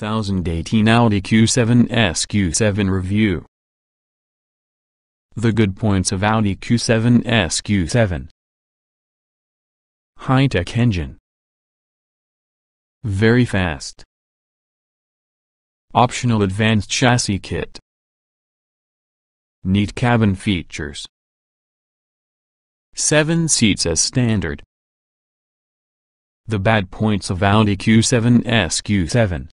2018 Audi Q7 SQ7 review. The good points of Audi Q7 SQ7. High-tech engine. Very fast. Optional advanced chassis kit. Neat cabin features. 7 seats as standard. The bad points of Audi Q7 SQ7.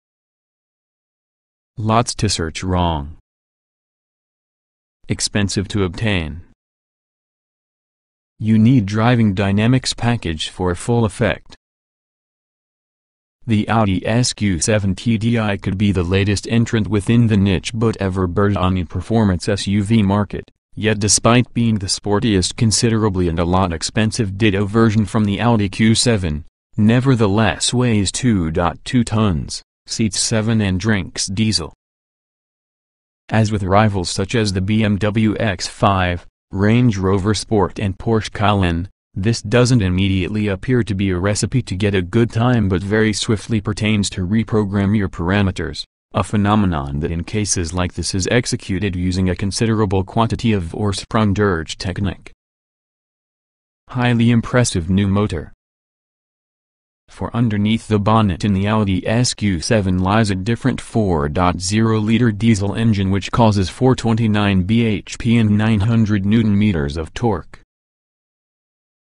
Lots to search wrong. Expensive to obtain. You need driving dynamics package for full effect. The Audi SQ7 TDI could be the latest entrant within the niche but ever burgeoning performance SUV market, yet despite being the sportiest considerably and a lot expensive ditto version from the Audi Q7, nevertheless weighs 2.2 tons, seats 7 and drinks diesel. As with rivals such as the BMW X5, Range Rover Sport and Porsche Cayenne, this doesn't immediately appear to be a recipe to get a good time but very swiftly pertains to reprogram your parameters, a phenomenon that in cases like this is executed using a considerable quantity of Ursprung-Durch technique. Highly impressive new motor. For underneath the bonnet in the Audi SQ7 lies a different 4.0-liter diesel engine which causes 429 bhp and 900 Nm of torque.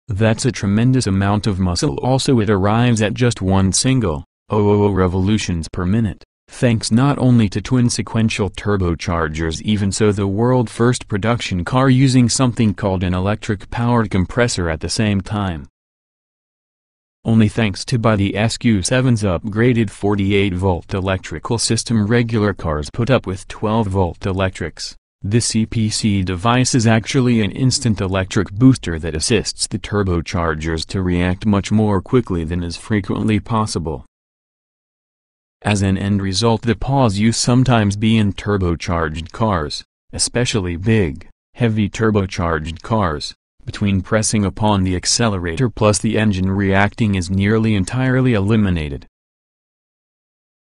That's a tremendous amount of muscle. Also it arrives at just 1,000 revolutions per minute, thanks not only to twin sequential turbochargers, even so the world first production car using something called an electric-powered compressor at the same time. Only thanks to the SQ7's upgraded 48-volt electrical system, regular cars put up with 12-volt electrics. This EPC device is actually an instant electric booster that assists the turbochargers to react much more quickly than is frequently possible. As an end result, the pause you sometimes see in turbocharged cars, especially big, heavy turbocharged cars, between pressing upon the accelerator plus the engine reacting is nearly entirely eliminated.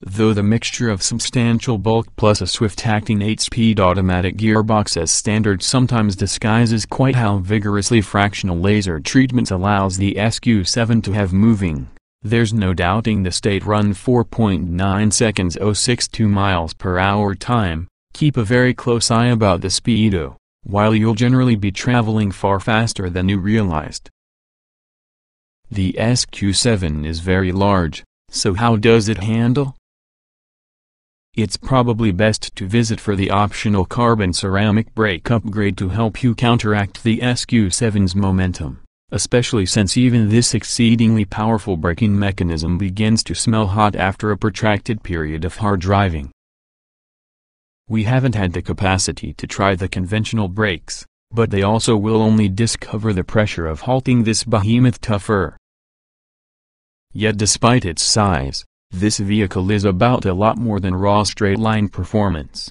Though the mixture of substantial bulk plus a swift-acting 8-speed automatic gearbox as standard sometimes disguises quite how vigorously fractional laser treatments allows the SQ7 to have moving, there's no doubting the state-run 4.9 seconds 062 miles per hour time. Keep a very close eye about the speedo, while you'll generally be traveling far faster than you realized. The SQ7 is very large, so how does it handle? It's probably best to visit for the optional carbon ceramic brake upgrade to help you counteract the SQ7's momentum, especially since even this exceedingly powerful braking mechanism begins to smell hot after a protracted period of hard driving. We haven't had the capacity to try the conventional brakes, but they also will only discover the pressure of halting this behemoth tougher. Yet despite its size, this vehicle is about a lot more than raw straight-line performance.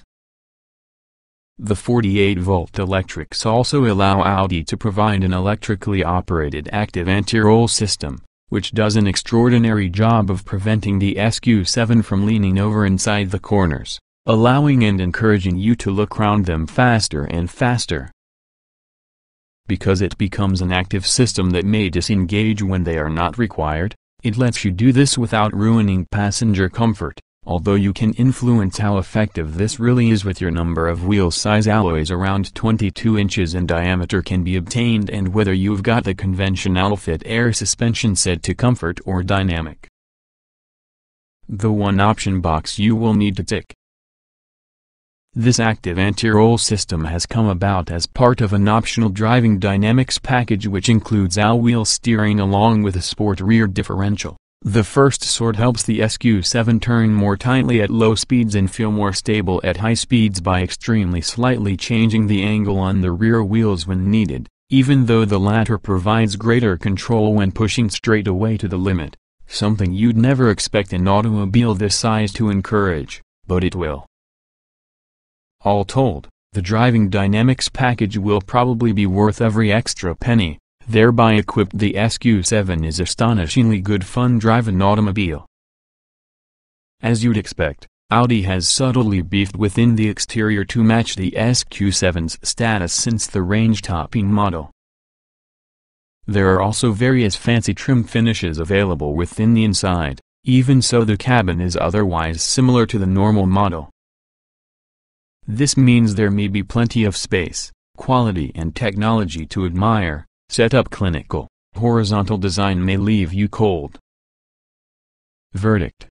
The 48-volt electrics also allow Audi to provide an electrically operated active anti-roll system, which does an extraordinary job of preventing the SQ7 from leaning over inside the corners, allowing and encouraging you to look round them faster and faster. Because it becomes an active system that may disengage when they are not required, it lets you do this without ruining passenger comfort, although you can influence how effective this really is with your number of wheel size. Alloys around 22 inches in diameter can be obtained, and whether you've got the conventional fit air suspension set to comfort or dynamic. The one option box you will need to tick. This active anti-roll system has come about as part of an optional driving dynamics package which includes all-wheel steering along with a sport rear differential. The first sort helps the SQ7 turn more tightly at low speeds and feel more stable at high speeds by extremely slightly changing the angle on the rear wheels when needed, even though the latter provides greater control when pushing straight away to the limit, something you'd never expect an automobile this size to encourage, but it will. All told, the driving dynamics package will probably be worth every extra penny. Thereby equipped, the SQ7 is astonishingly good fun driving automobile. As you'd expect, Audi has subtly beefed within the exterior to match the SQ7's status since the range-topping model. There are also various fancy trim finishes available within the inside, even so the cabin is otherwise similar to the normal model. This means there may be plenty of space, quality and technology to admire. Setup: clinical, horizontal design may leave you cold. Verdict: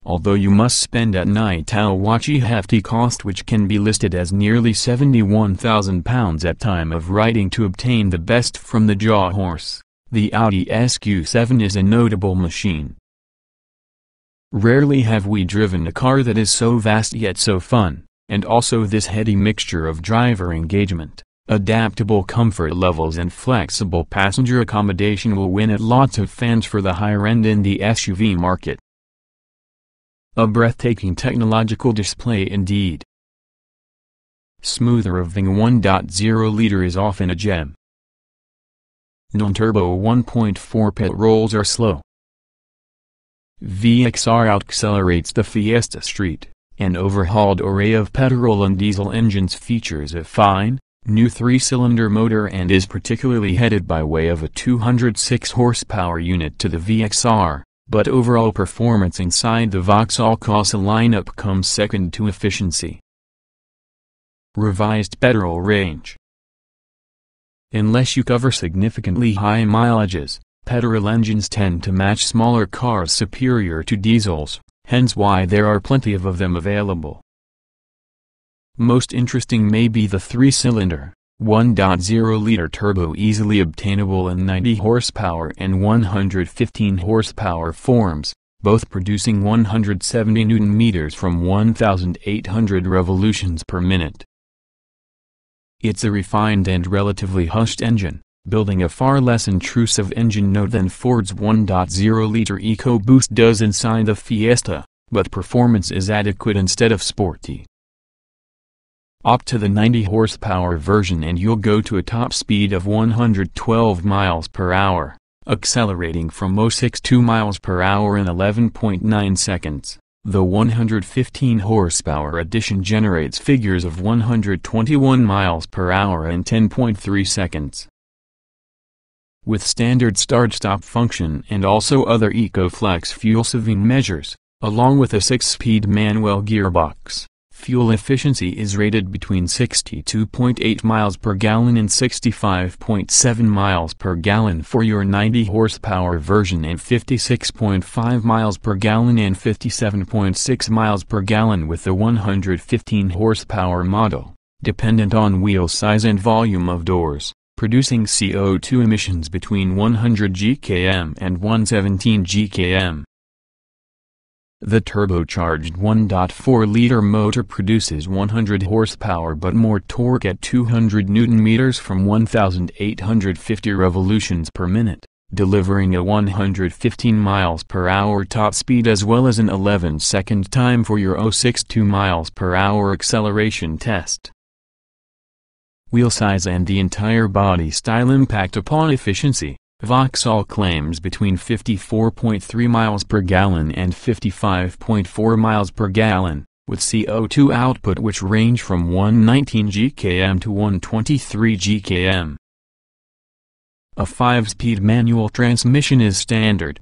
although you must spend at night a watchy hefty cost which can be listed as nearly £71,000 at time of writing to obtain the best from the jaw horse, the Audi SQ7 is a notable machine. Rarely have we driven a car that is so vast yet so fun, and also this heady mixture of driver engagement, adaptable comfort levels and flexible passenger accommodation will win at lots of fans for the higher end in the SUV market. A breathtaking technological display indeed. Smooth revving 1.0-liter is often a gem. Non-turbo 1.4 petrols are slow. VXR outaccelerates the Fiesta Street. An overhauled array of petrol and diesel engines features a fine, new 3-cylinder motor and is particularly headed by way of a 206 horsepower unit to the VXR, but overall performance inside the Vauxhall Corsa lineup comes second to efficiency. Revised petrol range. Unless you cover significantly high mileages, petrol engines tend to match smaller cars superior to diesels, hence why there are plenty of them available. Most interesting may be the 3-cylinder, 1.0-liter turbo easily obtainable in 90 horsepower and 115 horsepower forms, both producing 170 Nm from 1,800 revolutions per minute. It's a refined and relatively hushed engine, building a far less intrusive engine note than Ford's 1.0-liter EcoBoost does inside the Fiesta, but performance is adequate instead of sporty. Opt to the 90 horsepower version and you'll go to a top speed of 112 miles per hour, accelerating from 0.62 miles per hour in 11.9 seconds. The 115 horsepower edition generates figures of 121 miles per hour in 10.3 seconds. With standard start-stop function and also other EcoFlex fuel-saving measures, along with a 6-speed manual gearbox, fuel efficiency is rated between 62.8 miles per gallon and 65.7 miles per gallon for your 90 horsepower version and 56.5 miles per gallon and 57.6 miles per gallon with the 115 horsepower model, dependent on wheel size and volume of doors, producing CO2 emissions between 100 GkM and 117 GkM. The turbocharged 1.4-liter motor produces 100 horsepower but more torque at 200 Nm from 1,850 revolutions per minute, delivering a 115 miles per hour top speed as well as an 11-second time for your 0.62 miles per hour acceleration test. Wheel size and the entire body style impact upon efficiency. Vauxhall claims between 54.3 miles per gallon and 55.4 miles per gallon, with CO2 output which range from 119 GkM to 123 GkM. A 5-speed manual transmission is standard.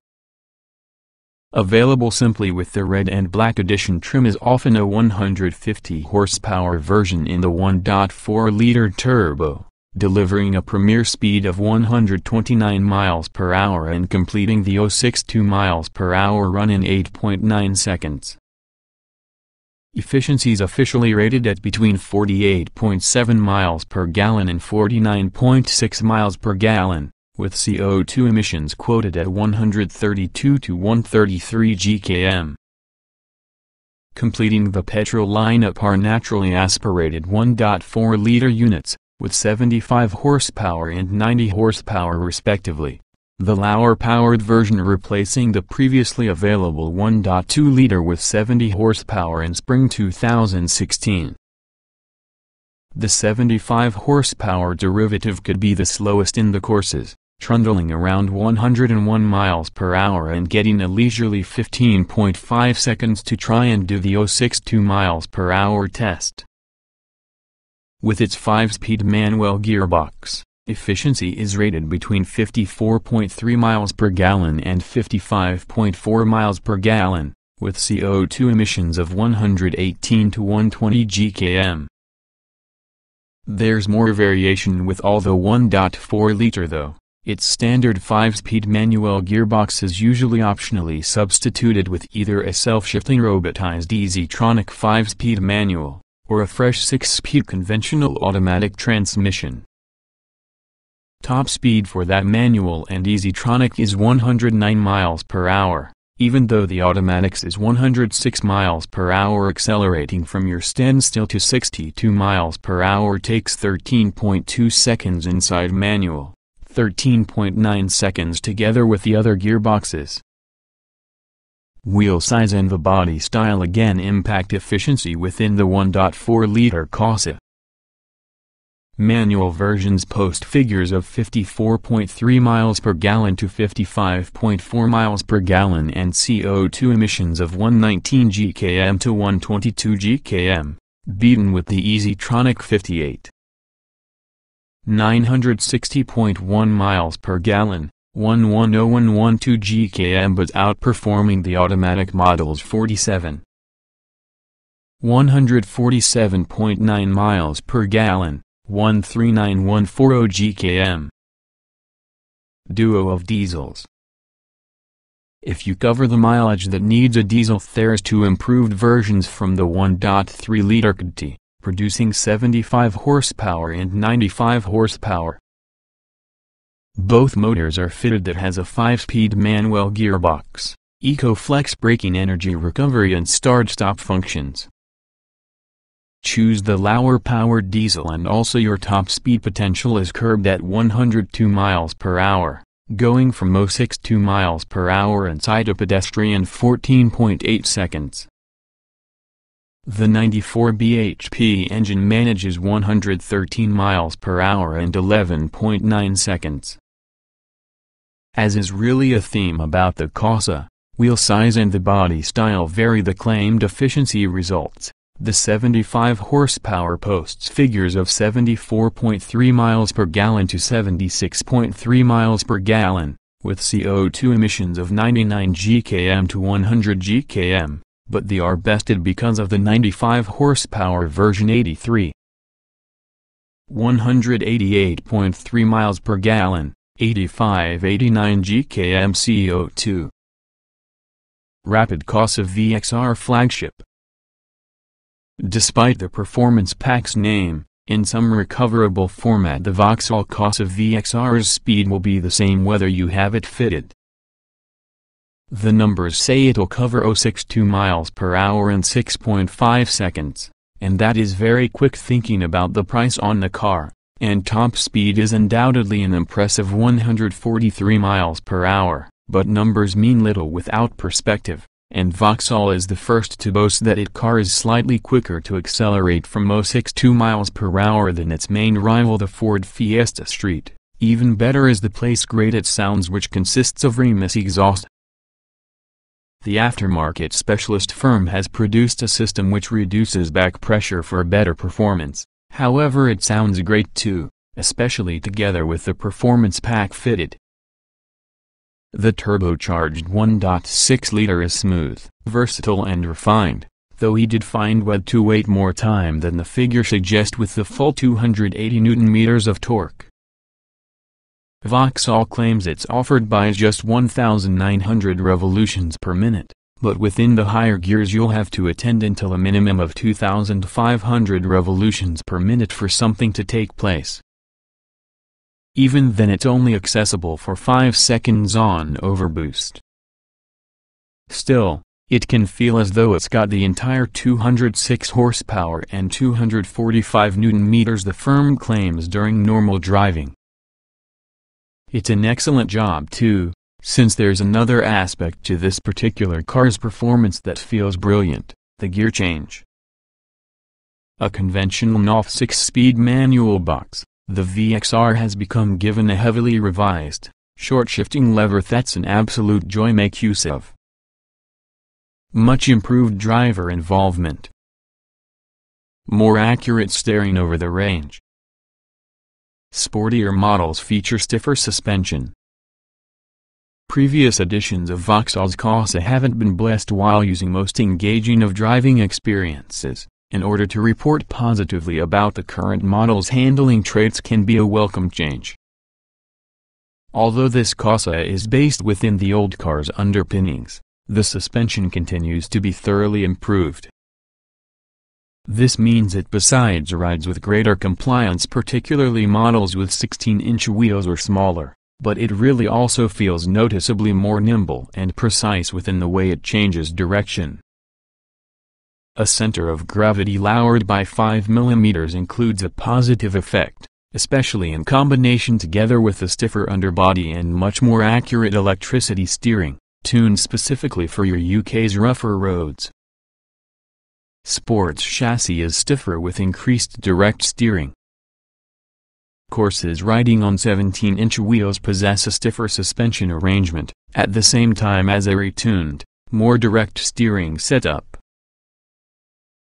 Available simply with the red and black edition trim is often a 150 horsepower version in the 1.4-liter turbo, delivering a premier speed of 129 miles per hour and completing the 0.62 miles per hour run in 8.9 seconds. Efficiencies officially rated at between 48.7 miles per gallon and 49.6 miles per gallon, with CO2 emissions quoted at 132 to 133 GkM. Completing the petrol lineup are naturally aspirated 1.4-liter units, with 75 horsepower and 90 horsepower respectively, the lower-powered version replacing the previously available 1.2-liter with 70 horsepower in spring 2016. The 75 horsepower derivative could be the slowest in the courses, trundling around 101 miles per hour and getting a leisurely 15.5 seconds to try and do the 062 miles per hour test. With its 5-speed manual gearbox, efficiency is rated between 54.3 miles per gallon and 55.4 miles per gallon, with CO2 emissions of 118 to 120 gkm. There's more variation with all the 1.4-liter though. Its standard 5-speed manual gearbox is usually optionally substituted with either a self-shifting robotized Easytronic 5-speed manual, or a fresh 6-speed conventional automatic transmission. Top speed for that manual and Easytronic is 109 miles per hour, even though the automatics is 106 miles per hour. Accelerating from your standstill to 62 miles per hour takes 13.2 seconds inside manual, 13.9 seconds together with the other gearboxes. Wheel size and the body style again impact efficiency within the 1.4-liter Corsa. Manual versions post figures of 54.3 miles per gallon to 55.4 miles per gallon and CO2 emissions of 119 gkm to 122 gkm, beaten with the Easytronic 58. 960.1 miles per gallon, 110-112 gkm, but outperforming the automatic model's 47. 147.9 miles per gallon, 139-140 gkm. Duo of diesels. If you cover the mileage that needs a diesel, there's two improved versions from the 1.3-liter CT, producing 75 horsepower and 95 horsepower. Both motors are fitted that has a 5-speed manual gearbox, EcoFlex braking, energy recovery and start-stop functions. Choose the lower-powered diesel and also your top speed potential is curbed at 102 miles per hour, going from 062 miles per hour inside a pedestrian 14.8 seconds. The 94 bhp engine manages 113 miles per hour and 11.9 seconds. As is really a theme about the Corsa, wheel size and the body style vary the claimed efficiency results. The 75 horsepower posts figures of 74.3 miles per gallon to 76.3 miles per gallon, with CO2 emissions of 99 gkm to 100 gkm, but they are bested because of the 95 horsepower version 83. 188.3 miles per gallon, 85-89 gkm CO2. Rapid Corsa VXR flagship. Despite the performance pack's name, in some recoverable format the Vauxhall Corsa VXR's speed will be the same whether you have it fitted. The numbers say it'll cover 062 miles per hour in 6.5 seconds, and that is very quick thinking about the price on the car, and top speed is undoubtedly an impressive 143 miles per hour, but numbers mean little without perspective. And Vauxhall is the first to boast that its car is slightly quicker to accelerate from 062 miles per hour than its main rival the Ford Fiesta Street. Even better is the place grade it sounds, which consists of Remus exhaust. The aftermarket specialist firm has produced a system which reduces back pressure for better performance, however it sounds great too, especially together with the performance pack fitted. The turbocharged 1.6-liter is smooth, versatile and refined, though he did find way to wait more time than the figure suggests with the full 280 Nm of torque. Vauxhall claims it's offered by just 1,900 revolutions per minute, but within the higher gears you'll have to attend until a minimum of 2,500 revolutions per minute for something to take place. Even then it's only accessible for 5 seconds on overboost. Still, it can feel as though it's got the entire 206 horsepower and 245 Nm the firm claims during normal driving. It's an excellent job too, since there's another aspect to this particular car's performance that feels brilliant, the gear change. A conventional 6-speed manual box, The VXR has become given a heavily revised, short-shifting lever that's an absolute joy make use of. Much improved driver involvement. More accurate steering over the range. Sportier models feature stiffer suspension. Previous editions of Vauxhall's Corsa haven't been blessed while using most engaging of driving experiences. In order to report positively about the current model's handling traits can be a welcome change. Although this Corsa is based within the old car's underpinnings, the suspension continues to be thoroughly improved. This means it besides rides with greater compliance, particularly models with 16-inch wheels or smaller, but it really also feels noticeably more nimble and precise within the way it changes direction. A center of gravity lowered by 5 mm includes a positive effect, especially in combination together with a stiffer underbody and much more accurate electricity steering, tuned specifically for your UK's rougher roads. Sports chassis is stiffer with increased direct steering. Corsas riding on 17-inch wheels possess a stiffer suspension arrangement, at the same time as a retuned, more direct steering setup.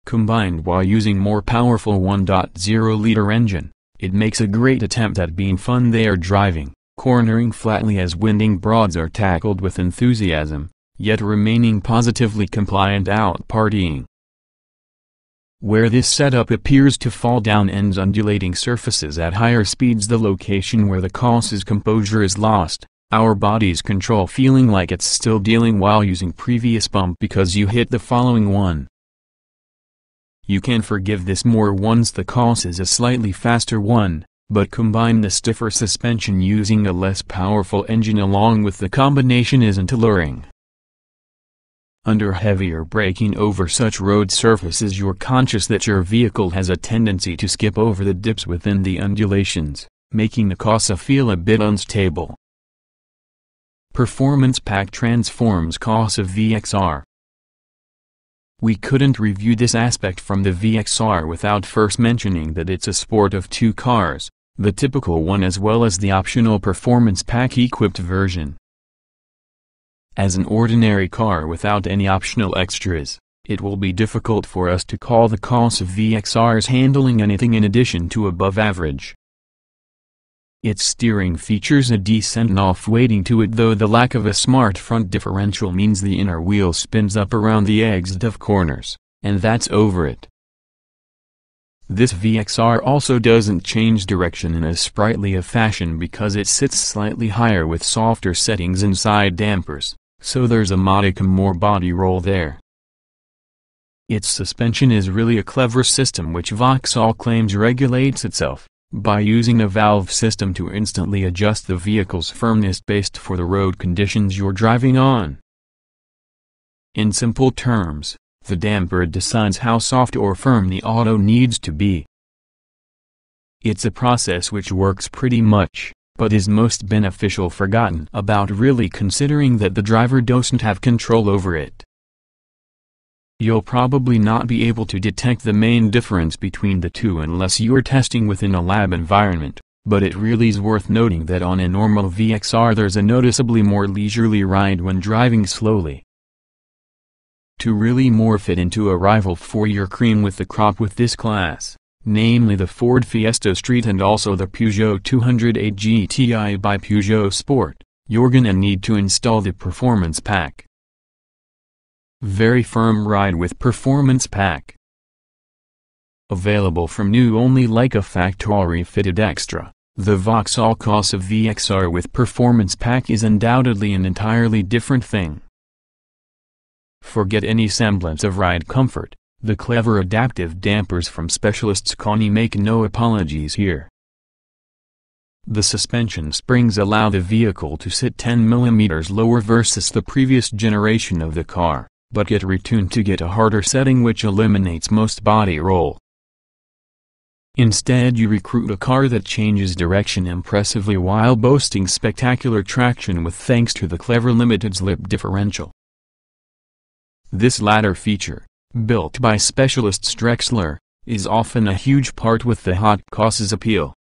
Combined while using more powerful 1.0-liter engine, it makes a great attempt at being fun there driving, cornering flatly as winding broads are tackled with enthusiasm, yet remaining positively compliant out partying. Where this setup appears to fall down ends undulating surfaces at higher speeds, the location where the Corsa's composure is lost, our body's control feeling like it's still dealing while using previous bump because you hit the following one. You can forgive this more once the Corsa is a slightly faster one, but combine the stiffer suspension using a less powerful engine along with the combination isn't alluring. Under heavier braking over such road surfaces, you're conscious that your vehicle has a tendency to skip over the dips within the undulations, making the Corsa feel a bit unstable. Performance Pack transforms Corsa VXR. We couldn't review this aspect from the VXR without first mentioning that it's a sport of two cars, the typical one as well as the optional Performance Pack equipped version. As an ordinary car without any optional extras, it will be difficult for us to call the Corsa VXR's handling anything in addition to above average. Its steering features a decent enough weighting to it, though the lack of a smart front differential means the inner wheel spins up around the exit of corners, and that's over it. This VXR also doesn't change direction in as sprightly a fashion because it sits slightly higher with softer settings and side dampers, so there's a modicum more body roll there. Its suspension is really a clever system which Vauxhall claims regulates itself, by using a valve system to instantly adjust the vehicle's firmness based for the road conditions you're driving on. In simple terms, the damper decides how soft or firm the auto needs to be. It's a process which works pretty much, but is most beneficial forgotten about really considering that the driver doesn't have control over it. You'll probably not be able to detect the main difference between the two unless you're testing within a lab environment, but it really is worth noting that on a normal VXR there's a noticeably more leisurely ride when driving slowly. To really morph it into a rival for your cream with the crop with this class, namely the Ford Fiesta Street and also the Peugeot 208 GTI by Peugeot Sport, you're gonna need to install the Performance Pack. Very firm ride with Performance Pack. Available from new only like a factory-fitted extra, the Vauxhall Corsa VXR with Performance Pack is undoubtedly an entirely different thing. Forget any semblance of ride comfort, the clever adaptive dampers from specialists Connie make no apologies here. The suspension springs allow the vehicle to sit 10 mm lower versus the previous generation of the car, but get retuned to get a harder setting which eliminates most body roll. Instead you recruit a car that changes direction impressively while boasting spectacular traction with thanks to the clever limited slip differential. This latter feature, built by specialists Drexler, is often a huge part with the hot Corsa's appeal.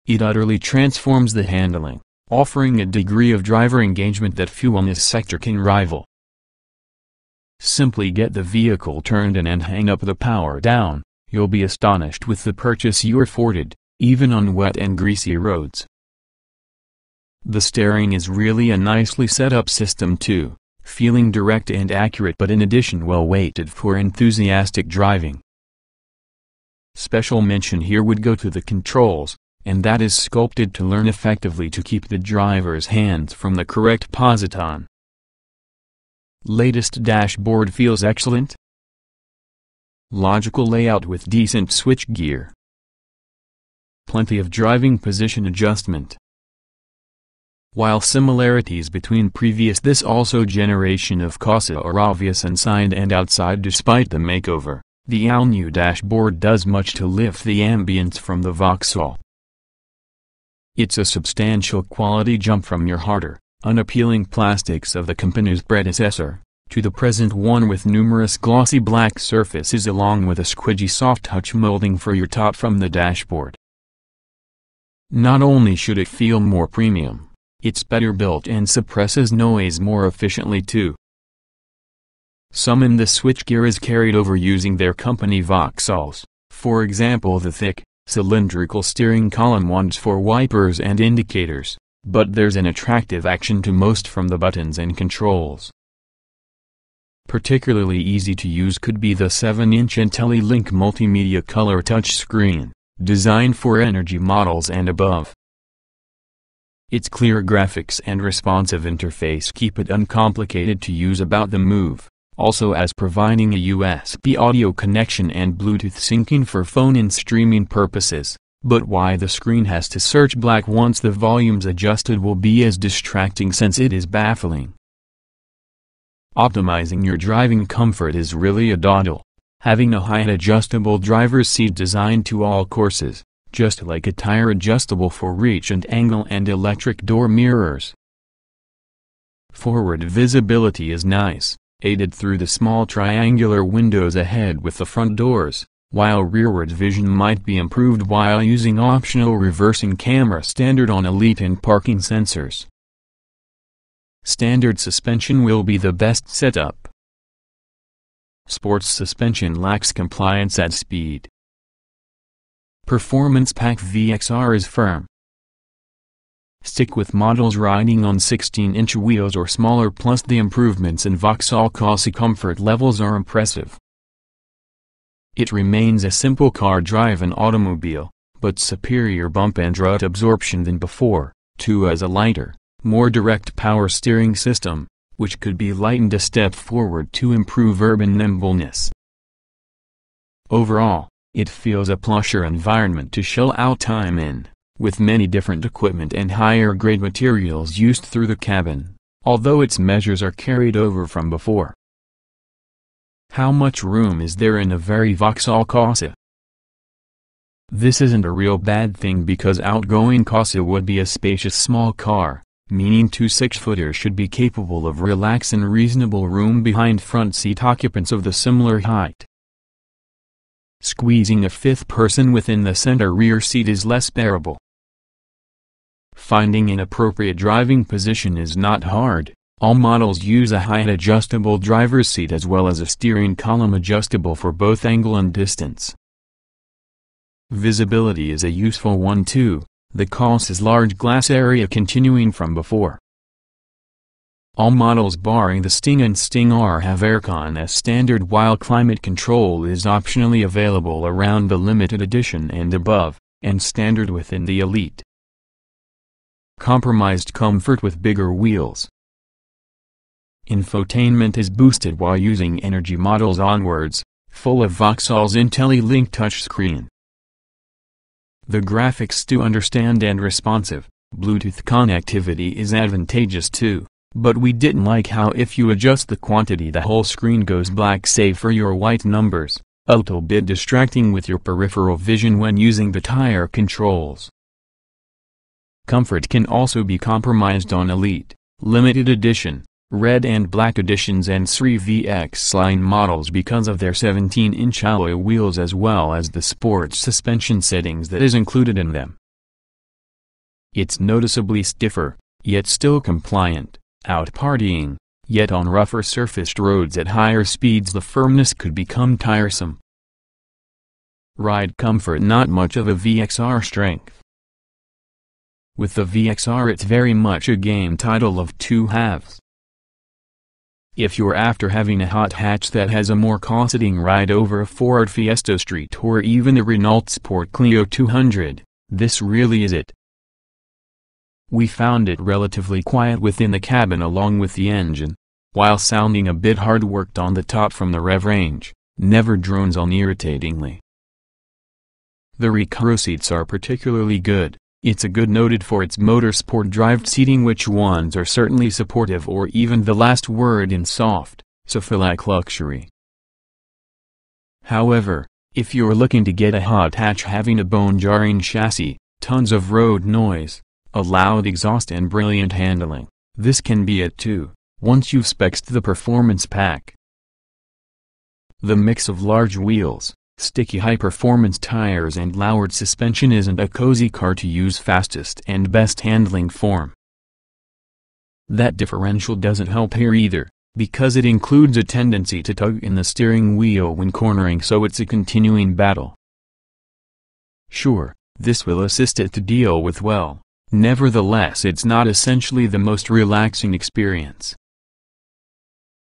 It utterly transforms the handling, offering a degree of driver engagement that few in this sector can rival. Simply get the vehicle turned in and hang up the power down, you'll be astonished with the purchase you're afforded, even on wet and greasy roads. The steering is really a nicely set up system too, feeling direct and accurate, but in addition well weighted for enthusiastic driving. Special mention here would go to the controls, and that is sculpted to learn effectively to keep the driver's hands from the correct position. Latest dashboard feels excellent. Logical layout with decent switchgear. Plenty of driving position adjustment. While similarities between this also generation of Corsa are obvious inside and outside despite the makeover, the all-new dashboard does much to lift the ambience from the Vauxhall. It's a substantial quality jump from your harder, unappealing plastics of the company's predecessor, to the present one with numerous glossy black surfaces along with a squidgy soft touch molding for your top from the dashboard. Not only should it feel more premium, it's better built and suppresses noise more efficiently too. Some in the switchgear is carried over using their company Vauxhalls, for example the thick, cylindrical steering column wands for wipers and indicators, but there's an attractive action to most from the buttons and controls. Particularly easy to use could be the 7-inch IntelliLink multimedia color touchscreen, designed for energy models and above. Its clear graphics and responsive interface keep it uncomplicated to use about the move, also as providing a USB audio connection and Bluetooth syncing for phone and streaming purposes, but why the screen has to search black once the volume's adjusted will be as distracting since it is baffling. Optimizing your driving comfort is really a dawdle, having a height adjustable driver's seat designed to all courses, just like a tire adjustable for reach and angle and electric door mirrors. Forward visibility is nice, aided through the small triangular windows ahead with the front doors, while rearward vision might be improved while using optional reversing camera standard on Elite and parking sensors. Standard suspension will be the best setup. Sports suspension lacks compliance at speed. Performance Pack VXR is firm. Stick with models riding on 16-inch wheels or smaller, plus the improvements in Vauxhall Corsa comfort levels are impressive. It remains a simple car-driven automobile, but superior bump and rut absorption than before, too, as a lighter, more direct power steering system, which could be lightened a step forward to improve urban nimbleness. Overall, it feels a plusher environment to shell out time in, with many different equipment and higher-grade materials used through the cabin, although its measures are carried over from before. How much room is there in a very Vauxhall Corsa? This isn't a real bad thing because outgoing Corsa would be a spacious small car, meaning two 6-footers should be capable of relaxing reasonable room behind front seat occupants of the similar height. Squeezing a fifth person within the center rear seat is less bearable. Finding an appropriate driving position is not hard. All models use a height-adjustable driver's seat as well as a steering column adjustable for both angle and distance. Visibility is a useful one too, the Corsa's large glass area continuing from before. All models barring the Sting and Sting R have aircon as standard, while climate control is optionally available around the limited edition and above, and standard within the Elite. Compromised comfort with bigger wheels. Infotainment is boosted while using energy models onwards, full of Vauxhall's IntelliLink touchscreen. The graphics to understand and responsive, Bluetooth connectivity is advantageous too, but we didn't like how if you adjust the quantity the whole screen goes black save for your white numbers, a little bit distracting with your peripheral vision when using the tire controls. Comfort can also be compromised on Elite, Limited Edition, Red and Black editions and 3VX line models because of their 17-inch alloy wheels as well as the sports suspension settings that is included in them. It's noticeably stiffer, yet still compliant, out partying, yet on rougher surfaced roads at higher speeds the firmness could become tiresome. Ride comfort. Not much of a VXR strength. With the VXR it's very much a game title of two halves. If you're after having a hot hatch that has a more cosseting ride over a Ford Fiesta Street or even a Renault Sport Clio 200, this really is it. We found it relatively quiet within the cabin along with the engine, while sounding a bit hard worked on the top from the rev range, never drones on irritatingly. The rear seats are particularly good. It's a good noted for its motorsport drive seating, which ones are certainly supportive or even the last word in soft, sofa-like luxury. However, if you're looking to get a hot hatch having a bone-jarring chassis, tons of road noise, a loud exhaust and brilliant handling, this can be it too, once you've spec'd the performance pack. The mix of large wheels, sticky high-performance tires and lowered suspension isn't a cozy car to use fastest and best handling form. That differential doesn't help here either, because it includes a tendency to tug in the steering wheel when cornering, so it's a continuing battle. Sure, this will assist it to deal with well, nevertheless it's not essentially the most relaxing experience.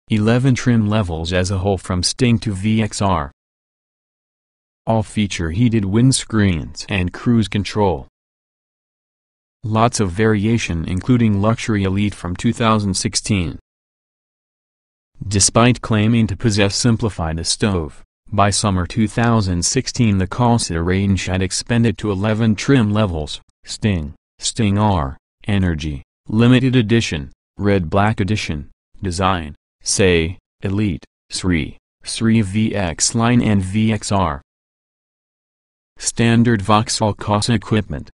11 trim levels as a whole from Sting to VXR. All feature heated windscreens and cruise control. Lots of variation including Luxury Elite from 2016. Despite claiming to possess simplified stove, by summer 2016 the Corsa range had expanded to 11 trim levels: Sting, Sting R, Energy, Limited Edition, Red Black Edition, Design, Say, Elite, SRI, SRI VX Line and VXR. Standard Vauxhall Corsa equipment.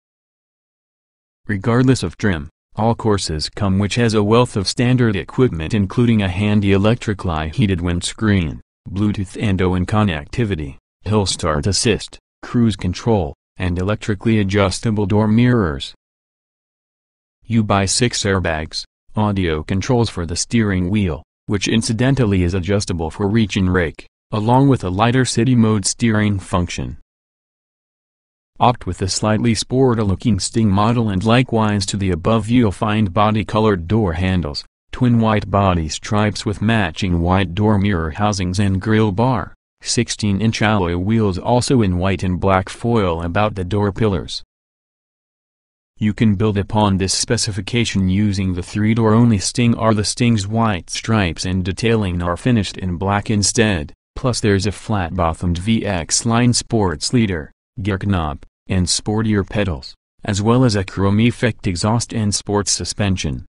Regardless of trim, all Corsas come which has a wealth of standard equipment including a handy electric heated windscreen, Bluetooth and ON connectivity, hill start assist, cruise control, and electrically adjustable door mirrors. You buy 6 airbags, audio controls for the steering wheel, which incidentally is adjustable for reach and rake, along with a lighter city mode steering function. Opt with the slightly sporty-looking Sting model and likewise to the above you'll find body-colored door handles, twin white body stripes with matching white door mirror housings and grille bar, 16-inch alloy wheels also in white and black foil about the door pillars. You can build upon this specification using the 3-door only Sting R. The Sting's white stripes and detailing are finished in black instead, plus there's a flat-bottomed VX Line sports leader, gear knob, and sportier pedals, as well as a chrome effect exhaust and sports suspension.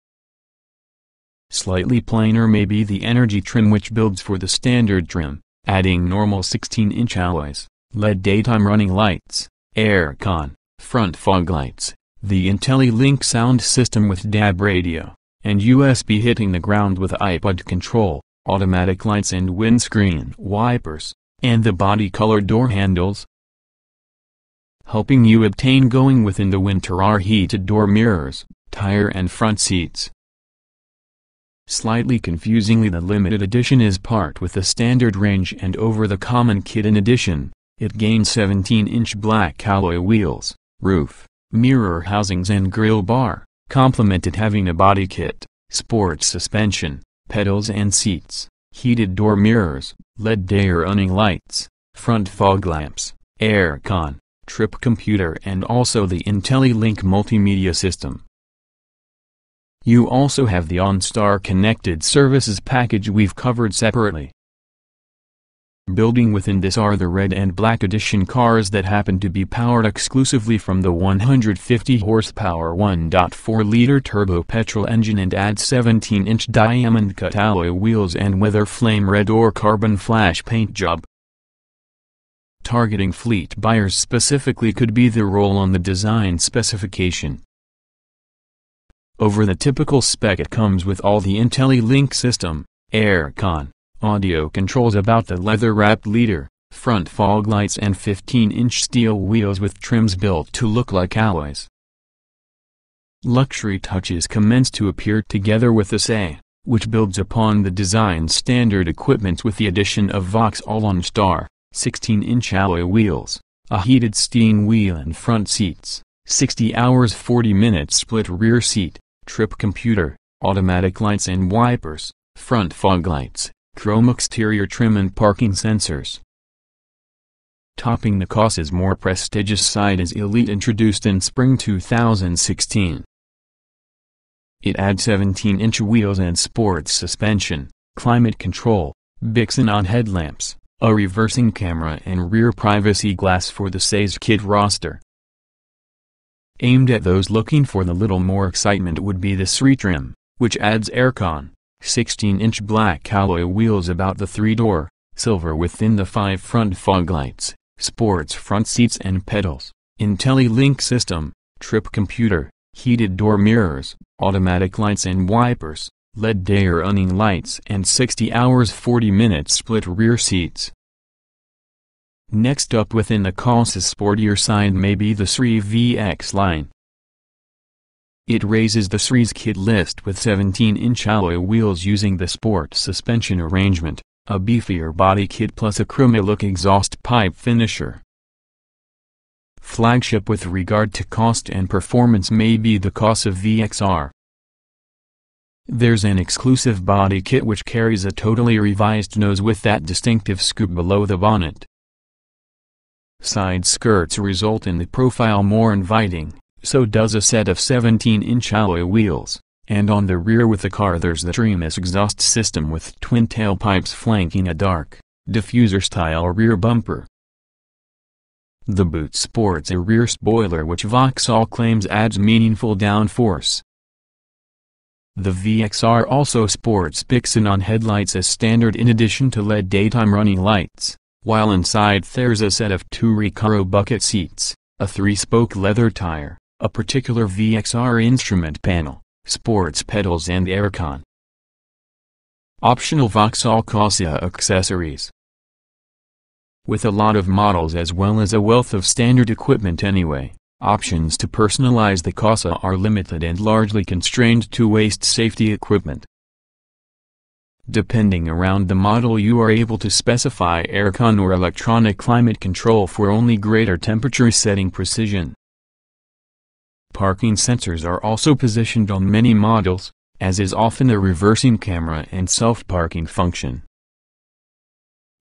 Slightly plainer may be the Energy trim, which builds for the standard trim, adding normal 16-inch alloys, LED daytime running lights, aircon, front fog lights, the IntelliLink sound system with DAB radio, and USB hitting the ground with iPod control, automatic lights and windscreen wipers, and the body-colored door handles, helping you obtain going within the winter are heated door mirrors, tire and front seats. Slightly confusingly, the limited edition is part with the standard range and over the common kit. In addition, it gains 17-inch black alloy wheels, roof, mirror housings and grille bar, complemented having a body kit, sports suspension, pedals and seats, heated door mirrors, LED day running lights, front fog lamps, aircon, trip computer and also the IntelliLink multimedia system. You also have the OnStar connected services package we've covered separately. Building within this are the red and black edition cars that happen to be powered exclusively from the 150 horsepower 1.4-liter turbo petrol engine and add 17-inch diamond-cut alloy wheels and weather flame red or carbon flash paint job. Targeting fleet buyers specifically could be the role on the design specification. Over the typical spec, it comes with all the IntelliLink system, aircon, audio controls about the leather-wrapped leader, front fog lights and 15-inch steel wheels with trims built to look like alloys. luxury touches commence to appear together with the SE, which builds upon the design's standard equipment with the addition of Vauxhall OnStar, 16-inch alloy wheels, a heated steering wheel and front seats, 60 hours 40 minutes split rear seat, trip computer, automatic lights and wipers, front fog lights, chrome exterior trim and parking sensors. Topping the Corsa's more prestigious side is Elite, introduced in spring 2016. It adds 17-inch wheels and sports suspension, climate control, Bixenon headlamps, a reversing camera and rear privacy glass for the SE's kit roster. Aimed at those looking for the little more excitement would be the SE trim, which adds aircon, 16-inch black alloy wheels about the 3-door, silver within the 5 front fog lights, sports front seats and pedals, IntelliLink system, trip computer, heated door mirrors, automatic lights and wipers, LED day running lights and 60 hours 40 minutes split rear seats. Next up within the Corsa's sportier side may be the SE VX line. It raises the SE's kit list with 17-inch alloy wheels using the sport suspension arrangement, a beefier body kit plus a chrome-look exhaust pipe finisher. Flagship with regard to cost and performance may be the Corsa VXR. There's an exclusive body kit which carries a totally revised nose with that distinctive scoop below the bonnet. Side skirts result in the profile more inviting, so does a set of 17-inch alloy wheels, and on the rear with the car there's the Dreamus exhaust system with twin tailpipes flanking a dark, diffuser-style rear bumper. The boot sports a rear spoiler which Vauxhall claims adds meaningful downforce. The VXR also sports Bixenon headlights as standard in addition to LED daytime running lights, while inside there's a set of 2 Recaro bucket seats, a 3-spoke leather tire, a particular VXR instrument panel, sports pedals and aircon. Optional Vauxhall Corsa accessories. With a lot of models as well as a wealth of standard equipment anyway, options to personalize the Corsa are limited and largely constrained to waist safety equipment. Depending around the model you are able to specify aircon or electronic climate control for only greater temperature setting precision. Parking sensors are also positioned on many models, as is often a reversing camera and self-parking function.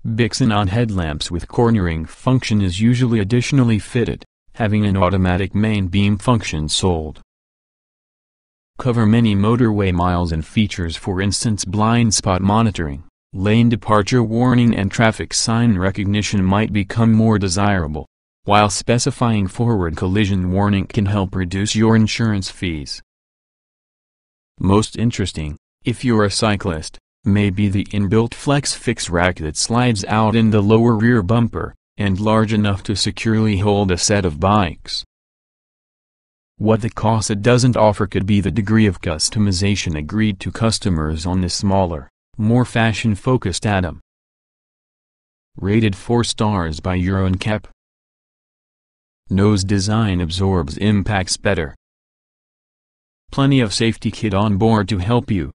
Bixenon headlamps with cornering function is usually additionally fitted, having an automatic main beam function sold. Cover many motorway miles and features, for instance blind spot monitoring, lane departure warning and traffic sign recognition might become more desirable, while specifying forward collision warning can help reduce your insurance fees. Most interesting, if you're a cyclist, may be the inbuilt flex fix rack that slides out in the lower rear bumper, and large enough to securely hold a set of bikes. What the Corsa doesn't offer could be the degree of customization agreed to customers on the smaller, more fashion-focused Atom. Rated 4 stars by Euro NCAP. Nose design absorbs impacts better. Plenty of safety kit on board to help you.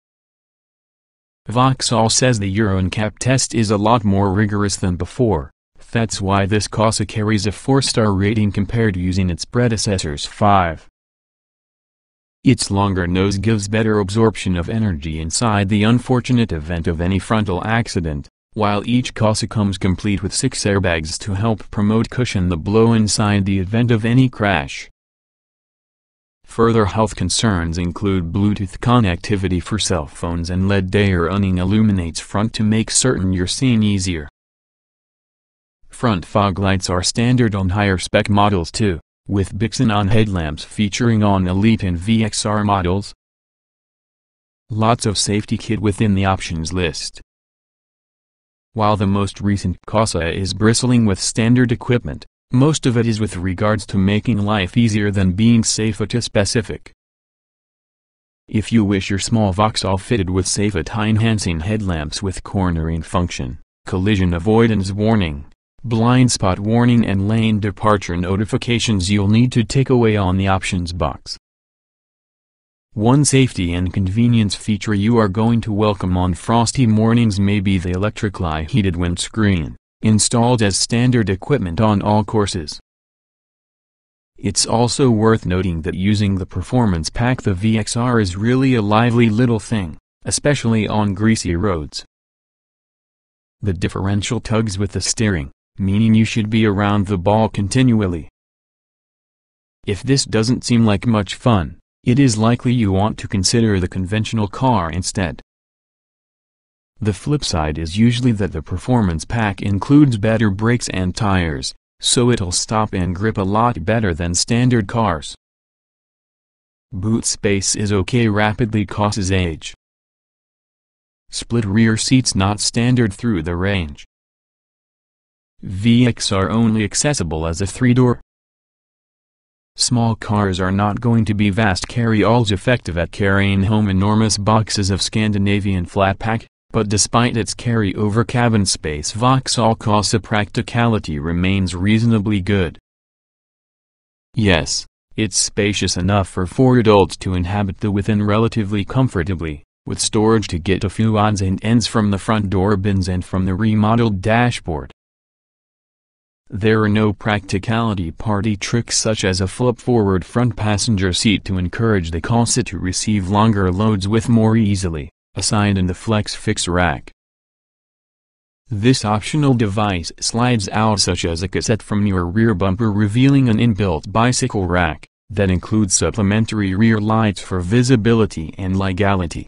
Vauxhall says the Euro NCAP test is a lot more rigorous than before. That's why this Corsa carries a 4-star rating compared to using its predecessor's 5. Its longer nose gives better absorption of energy inside the unfortunate event of any frontal accident, while each Corsa comes complete with 6 airbags to help promote cushion the blow inside the event of any crash. Further health concerns include Bluetooth connectivity for cell phones and LED day running illuminates front to make certain you're seeing easier. Front fog lights are standard on higher spec models too, with Bixenon headlamps featuring on Elite and VXR models. Lots of safety kit within the options list. While the most recent Corsa is bristling with standard equipment, most of it is with regards to making life easier than being safety specific. If you wish your small Vauxhall fitted with safety-enhancing headlamps with cornering function, collision avoidance warning, blind spot warning and lane departure notifications, you'll need to tick away on the options box. One safety and convenience feature you are going to welcome on frosty mornings may be the electrically heated windscreen, installed as standard equipment on all courses. It's also worth noting that using the performance pack the VXR is really a lively little thing, especially on greasy roads. The differential tugs with the steering, meaning you should be around the ball continually. If this doesn't seem like much fun, it is likely you want to consider the conventional car instead. The flip side is usually that the performance pack includes better brakes and tires, so it'll stop and grip a lot better than standard cars. Boot space is okay, rapidly causes age. Split rear seats not standard through the range. VXR only accessible as a 3-door. Small cars are not going to be vast carry-alls effective at carrying home enormous boxes of Scandinavian flatpack, but despite its carry-over cabin space Vauxhall Corsa practicality remains reasonably good. Yes, it's spacious enough for 4 adults to inhabit the within relatively comfortably, with storage to get a few odds and ends from the front door bins and from the remodeled dashboard. There are no practicality party tricks such as a flip-forward front passenger seat to encourage the Corsa to receive longer loads with more easily, aside in the flex-fix rack. This optional device slides out such as a cassette from your rear bumper, revealing an inbuilt bicycle rack that includes supplementary rear lights for visibility and legality.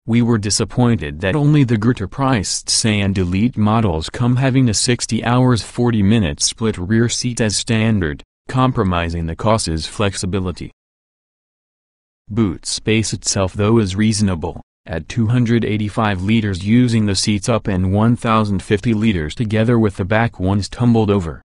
We were disappointed that only the greater-priced Say and Elite models come having a 60 hours 40-minute split rear seat as standard, compromising the Corsa's flexibility. Boot space itself though is reasonable, at 285 liters using the seats up and 1050 liters together with the back ones tumbled over.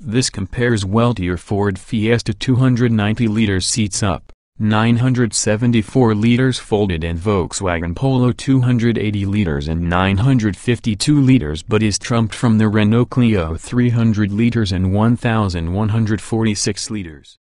This compares well to your Ford Fiesta 290 liters seats up, 974 liters folded and Volkswagen Polo 280 liters and 952 liters, but is trumped from the Renault Clio 300 liters and 1146 liters.